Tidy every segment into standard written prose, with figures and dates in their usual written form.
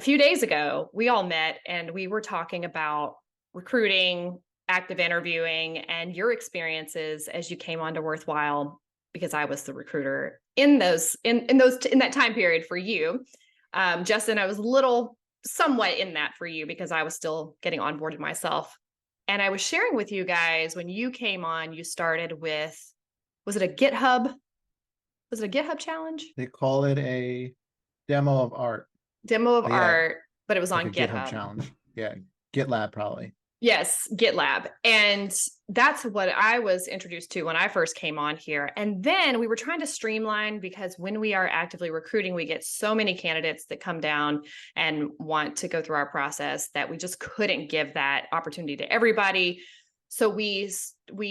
few days ago, we all met and we were talking about recruiting, active interviewing, and your experiences as you came onto Worthwhile, because I was the recruiter in that time period for you. Justin, I was a little somewhat in that for you because I was still getting onboarded myself. And I was sharing with you guys when you came on, you started with, was it a GitHub? Was it a GitHub challenge? They call it a demo of art. Demo of But yeah, art, but it was like on a GitHub GitHub. challenge. Yeah, GitLab probably. Yes, GitLab. And that's what I was introduced to when I first came on here. And then we were trying to streamline because when we are actively recruiting, we get so many candidates that come down and want to go through our process that we just couldn't give that opportunity to everybody. So we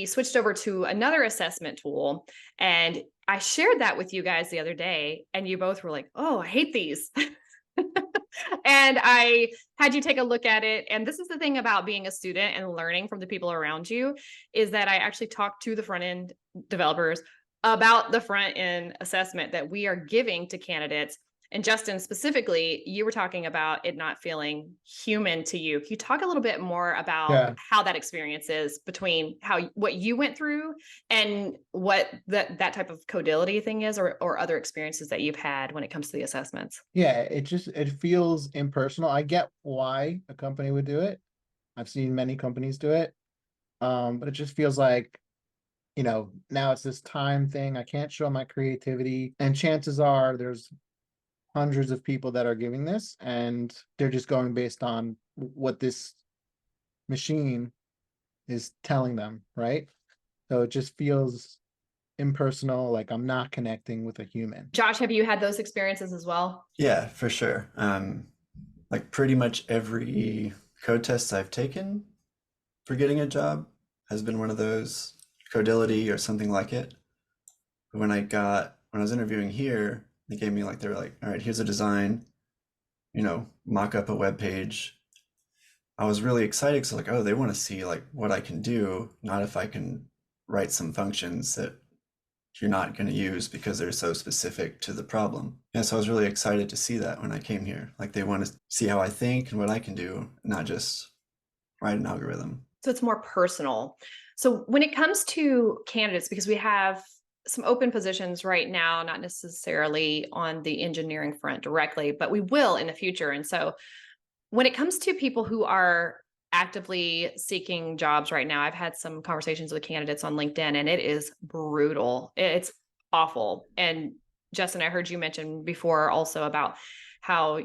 switched over to another assessment tool, and I shared that with you guys the other day, and you both were like, "Oh, I hate these." And I had you take a look at it. And this is the thing about being a student and learning from the people around you, is that I actually talked to the front end developers about the front end assessment that we are giving to candidates. And Justin, specifically, you were talking about it not feeling human to you. Can you talk a little bit more about Yeah. how that experience is between what you went through and what that type of codility thing is, or other experiences that you've had when it comes to the assessments? Yeah, it feels impersonal. I get why a company would do it. I've seen many companies do it. But it just feels like, now it's this time thing. I can't show my creativity. And chances are there's hundreds of people that are giving this, and they're just going based on what this machine is telling them, right? So it just feels impersonal, like I'm not connecting with a human. Josh, have you had those experiences as well? Yeah, for sure. Like pretty much every code test I've taken for getting a job has been one of those, Codility or something like it. But when I was interviewing here, they were like, all right, here's a design, mock up a web page. I was really excited because like, oh, they want to see like what I can do, not if I can write some functions that you're not going to use because they're so specific to the problem. Yeah, so I was really excited to see that when I came here. Like they want to see how I think and what I can do, not just write an algorithm. So it's more personal. So when it comes to candidates, because we have some open positions right now, not necessarily on the engineering front directly, but we will in the future. And so when it comes to people who are actively seeking jobs right now, I've had some conversations with candidates on LinkedIn, and it is brutal. It's awful. And Justin, I heard you mention before also about how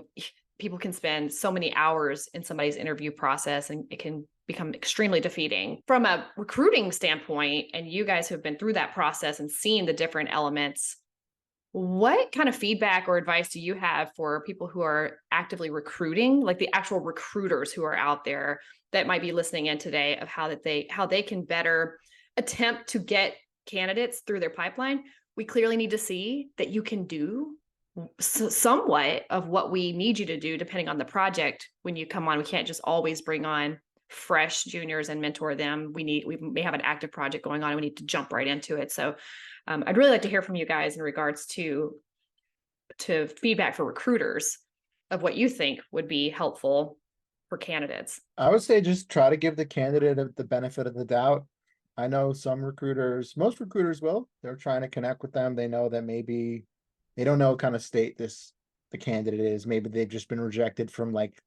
people can spend so many hours in somebody's interview process, and it can become extremely defeating from a recruiting standpoint. And you guys who have been through that process and seen the different elements, what kind of feedback or advice do you have for people who are actively recruiting, like the actual recruiters who are out there that might be listening in today, of how they can better attempt to get candidates through their pipeline? We clearly need to see that you can do somewhat of what we need you to do depending on the project when you come on. We can't just always bring on fresh juniors and mentor them. We may have an active project going on and we need to jump right into it. So I'd really like to hear from you guys in regards to feedback for recruiters of what you think would be helpful for candidates. I would say just try to give the candidate the benefit of the doubt. I know most recruiters will. They're trying to connect with them. They know that maybe they don't know what kind of state the candidate is. Maybe they've just been rejected from like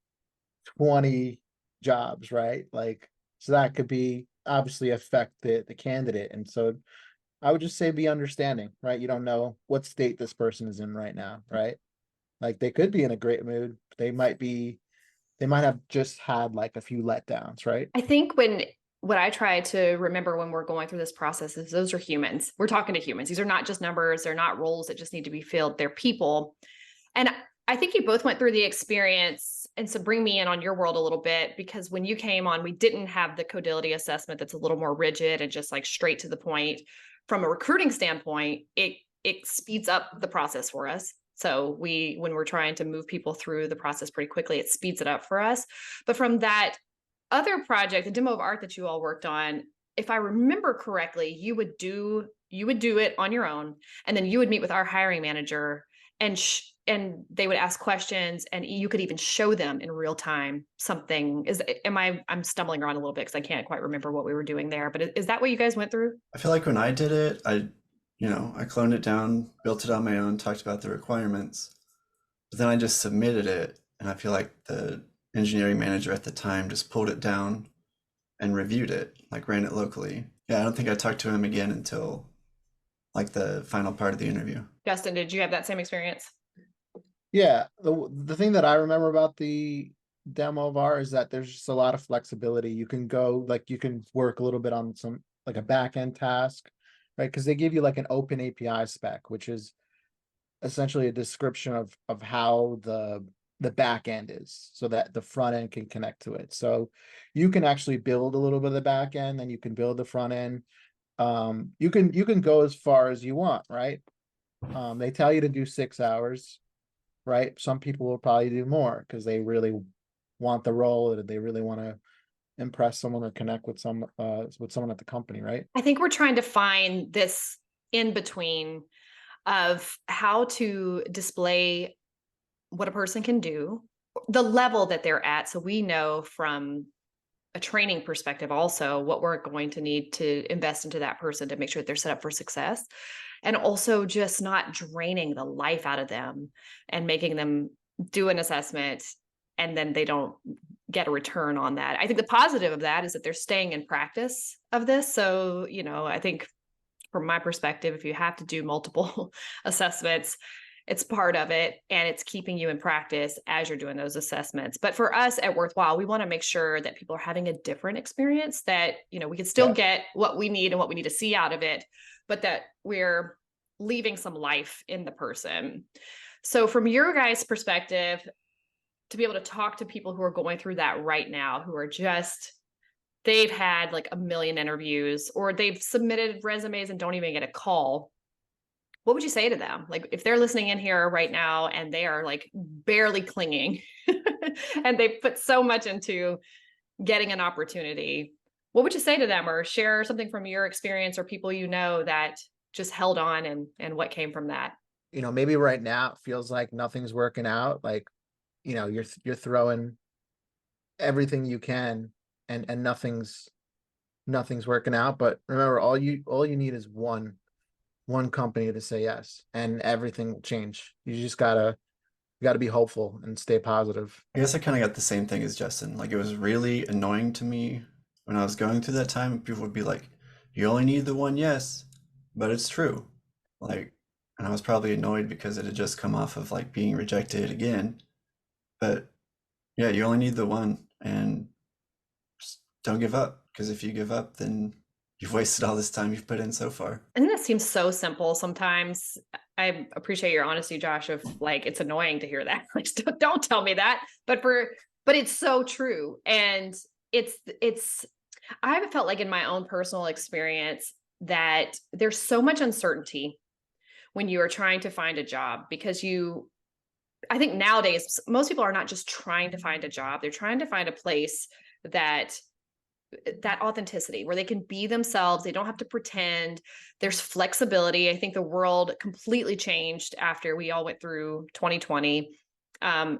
20 jobs, right? Like, so that could be obviously affect the candidate. And so I would just say be understanding, right? You don't know what state this person is in right now, right? Like they could be in a great mood. They might have just had like a few letdowns, right? I think what I try to remember when we're going through this process is those are humans. We're talking to humans. These are not just numbers. They're not roles that just need to be filled. They're people. And I think you both went through the experience. And so bring me in on your world a little bit, because when you came on, we didn't have the codility assessment that's a little more rigid and just like straight to the point. From a recruiting standpoint, it speeds up the process for us. So when we're trying to move people through the process pretty quickly, it speeds it up for us. But from that other project, the demo of art that you all worked on, if I remember correctly, you would do it on your own, and then you would meet with our hiring manager and they would ask questions, and you could even show them in real time something. I'm stumbling around a little bit because I can't quite remember what we were doing there, but is that what you guys went through? I feel like when I did it, I cloned it down, built it on my own, talked about the requirements, but then I just submitted it, and I feel like the engineering manager at the time just pulled it down and reviewed it, like ran it locally. Yeah, I don't think I talked to him again until like the final part of the interview. Justin, did you have that same experience? Yeah, the thing that I remember about the demo of R is that there's just a lot of flexibility. You can go, like, you can work a little bit on some, like a back end task, right? Because they give you like an open API spec, which is essentially a description of how the back end is, so that the front end can connect to it. So you can actually build a little bit of the back end, then you can build the front end. You can go as far as you want, right? They tell you to do 6 hours, right? Some people will probably do more because they really want the role, and they really want to impress someone or connect with someone at the company, right? I think we're trying to find this in between of how to display what a person can do, the level that they're at. So we know from a training perspective also what we're going to need to invest into that person to make sure that they're set up for success. And also just not draining the life out of them and making them do an assessment and then they don't get a return on that. I think the positive of that is that they're staying in practice of this. So, I think from my perspective, if you have to do multiple assessments, it's part of it, and it's keeping you in practice as you're doing those assessments. But for us at Worthwhile, we want to make sure that people are having a different experience, that, we can still get what we need and what we need to see out of it, but that we're leaving some life in the person. So from your guys' perspective, to be able to talk to people who are going through that right now, who are they've had like a million interviews, or they've submitted resumes and don't even get a call, what would you say to them? Like, if they're listening in here right now and they are like barely clinging and they put so much into getting an opportunity, what would you say to them, or share something from your experience or people that just held on and what came from that? Maybe right now it feels like nothing's working out. Like, you're throwing everything you can, and nothing's working out. But remember, all you need is one company to say yes, and everything will change. You gotta be hopeful and stay positive. I guess I kind of got the same thing as Justin. Like, it was really annoying to me when I was going through that time. People would be like, "You only need the one yes," but it's true. Like, and I was probably annoyed because it had just come off of like being rejected again. But yeah, you only need the one, and just don't give up. Because if you give up, then you've wasted all this time you've put in so far. And that seems so simple sometimes. I appreciate your honesty, Josh, of like, it's annoying to hear that. Like, don't tell me that. But it's so true. And I've felt like in my own personal experience that there's so much uncertainty when you are trying to find a job, because I think nowadays, most people are not just trying to find a job. They're trying to find a place that authenticity, where they can be themselves. They don't have to pretend. There's flexibility. I think the world completely changed after we all went through 2020.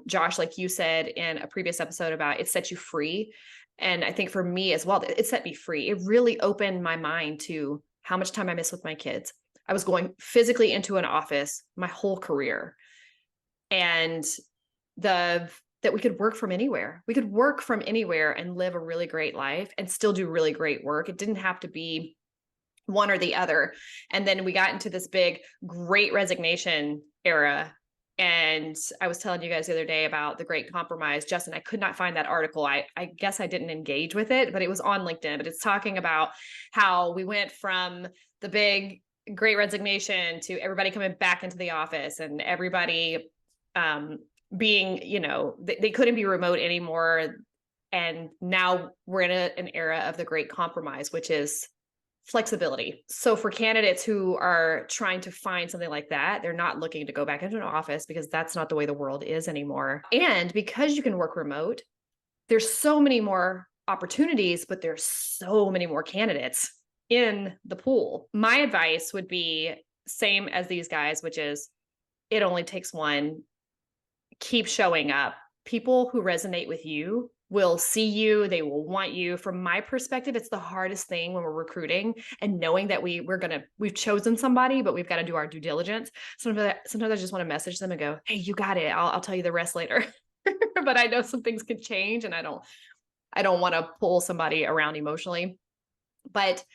Josh, like you said in a previous episode about it sets you free. And I think for me as well, it set me free. It really opened my mind to how much time I miss with my kids. I was going physically into an office my whole career, and that we could work from anywhere. We could work from anywhere and live a really great life and still do really great work. It didn't have to be one or the other. And then we got into this big, great resignation era. And I was telling you guys the other day about the Great Compromise. Justin, I could not find that article. I guess I didn't engage with it, but it was on LinkedIn. But it's talking about how we went from the big, great resignation to everybody coming back into the office, and everybody being, they couldn't be remote anymore. And now we're in an era of the Great Compromise, which is flexibility. So for candidates who are trying to find something like that, they're not looking to go back into an office, because that's not the way the world is anymore. And because you can work remote, there's so many more opportunities, but there's so many more candidates in the pool. My advice would be same as these guys, which is it only takes one. Keep showing up. People who resonate with you will see you, they will want you. From my perspective, it's the hardest thing when we're recruiting and knowing that we've chosen somebody, but we've got to do our due diligence. Sometimes I just want to message them and go, hey, you got it. I'll tell you the rest later. But I know some things could change, and I don't want to pull somebody around emotionally. But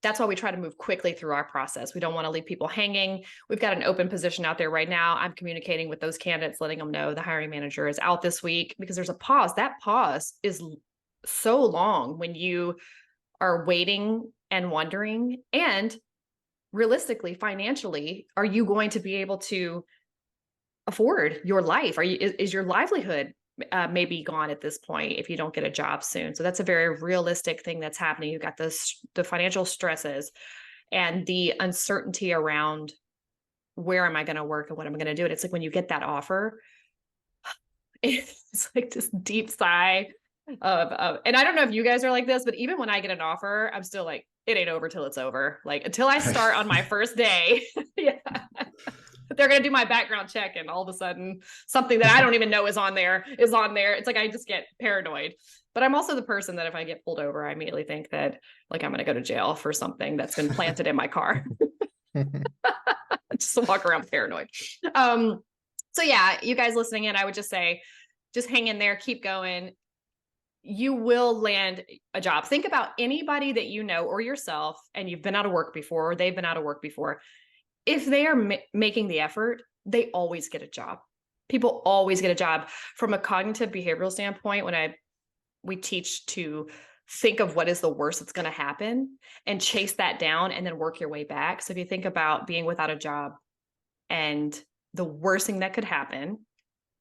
that's why we try to move quickly through our process. We don't want to leave people hanging. We've got an open position out there right now. I'm communicating with those candidates, letting them know the hiring manager is out this week, because there's a pause. That pause is so long when you are waiting and wondering. And realistically, financially, are you going to be able to afford your life? Is your livelihood maybe gone at this point if you don't get a job soon? So that's a very realistic thing that's happening. You've got the financial stresses and the uncertainty around where am I going to work and what am I going to do. And it's like when you get that offer, it's like this deep sigh and I don't know if you guys are like this, but even when I get an offer, I'm still like, it ain't over till it's over. Like until I start on my first day, yeah. They're going to do my background check, and all of a sudden something that I don't even know is on there. It's like, I just get paranoid. But I'm also the person that if I get pulled over, I immediately think that like I'm going to go to jail for something that's been planted in my car. Just walk around paranoid. So yeah, you guys listening in, I would just say, just hang in there, keep going. You will land a job. Think about anybody that you know or yourself, and you've been out of work before, or they've been out of work before. If they are making the effort, they always get a job. People always get a job. From a cognitive behavioral standpoint, we teach to think of what is the worst that's going to happen and chase that down and then work your way back. So if you think about being without a job and the worst thing that could happen,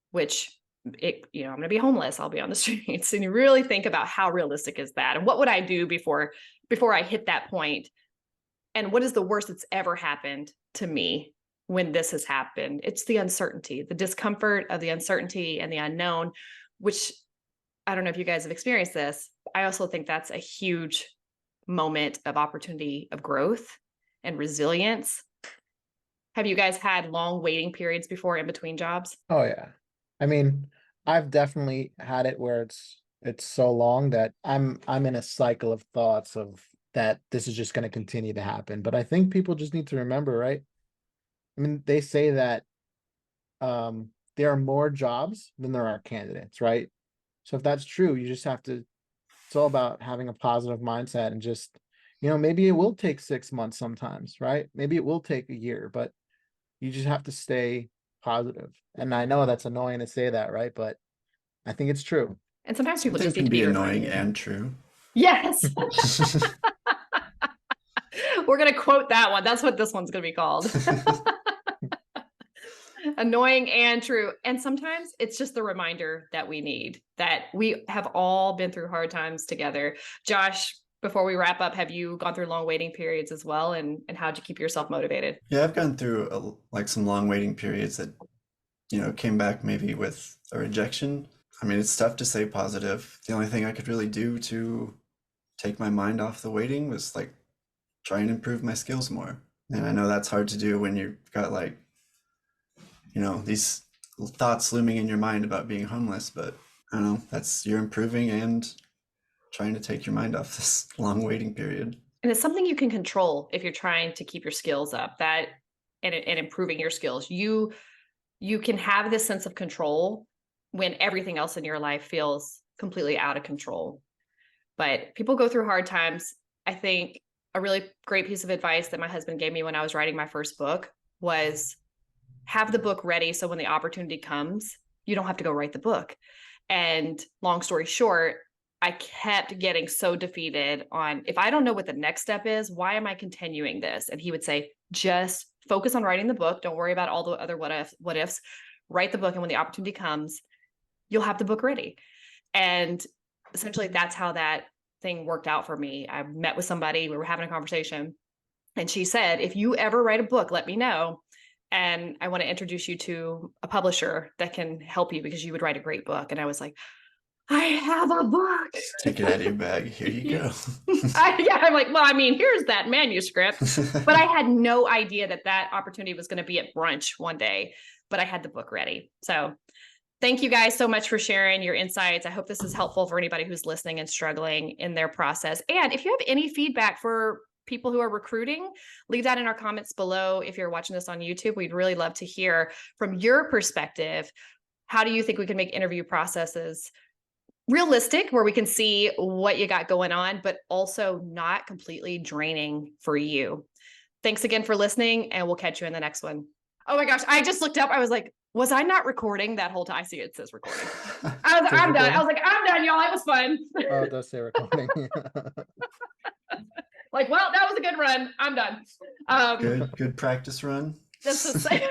which I'm going to be homeless, I'll be on the streets. And you really think about how realistic is that? And what would I do before I hit that point? And what is the worst that's ever happened to me when this has happened? It's the uncertainty, the discomfort of the uncertainty and the unknown, which I don't know if you guys have experienced this. I also think that's a huge moment of opportunity, of growth and resilience. Have you guys had long waiting periods before in between jobs? Oh yeah. I mean, I've definitely had it where it's so long that I'm in a cycle of thoughts of that this is just going to continue to happen. But I think people just need to remember, right? I mean, they say that there are more jobs than there are candidates, right? So if that's true, you just have to, it's all about having a positive mindset and just, maybe it will take 6 months sometimes, right? Maybe it will take a year, but you just have to stay positive. And I know that's annoying to say that, right? But I think it's true. And sometimes people Something just need can to be be annoying reminded. and true. Yes. We're going to quote that one. That's what this one's going to be called. Annoying and true. And sometimes it's just the reminder that we need, that we have all been through hard times together. Josh, before we wrap up, have you gone through long waiting periods as well? And how'd you keep yourself motivated? Yeah, I've gone through some long waiting periods that, came back maybe with a rejection. I mean, it's tough to say positive. The only thing I could really do to take my mind off the waiting was like try and improve my skills more. And I know that's hard to do when you've got like, these thoughts looming in your mind about being homeless, but I don't know, you're improving and trying to take your mind off this long waiting period. And it's something you can control if you're trying to keep your skills up, and improving your skills. You can have this sense of control when everything else in your life feels completely out of control. But people go through hard times. I think a really great piece of advice that my husband gave me when I was writing my first book was have the book ready so when the opportunity comes, you don't have to go write the book. And long story short, I kept getting so defeated on, if I don't know what the next step is, why am I continuing this? And he would say, just focus on writing the book. Don't worry about all the other what ifs. Write the book. And when the opportunity comes, you'll have the book ready. And essentially that's how that thing worked out for me. I met with somebody, we were having a conversation, and she said, if you ever write a book, let me know. And I want to introduce you to a publisher that can help you because you would write a great book. And I was like, I have a book. Take it out of your bag. Here you go. I'm like, well, I mean, here's that manuscript. But I had no idea that that opportunity was going to be at brunch one day, but I had the book ready. So thank you guys so much for sharing your insights. I hope this is helpful for anybody who's listening and struggling in their process. And if you have any feedback for people who are recruiting, leave that in our comments below. If you're watching this on YouTube, we'd really love to hear from your perspective. How do you think we can make interview processes realistic, where we can see what you got going on, but also not completely draining for you? Thanks again for listening, and we'll catch you in the next one. Oh my gosh, I just looked up. I was like, was I not recording that whole time? I see it says recording. I'm done. I was like, I'm done, y'all. It was fun. Oh, it does say recording. Like, well, that was a good run. I'm done. Good practice run. Just to say.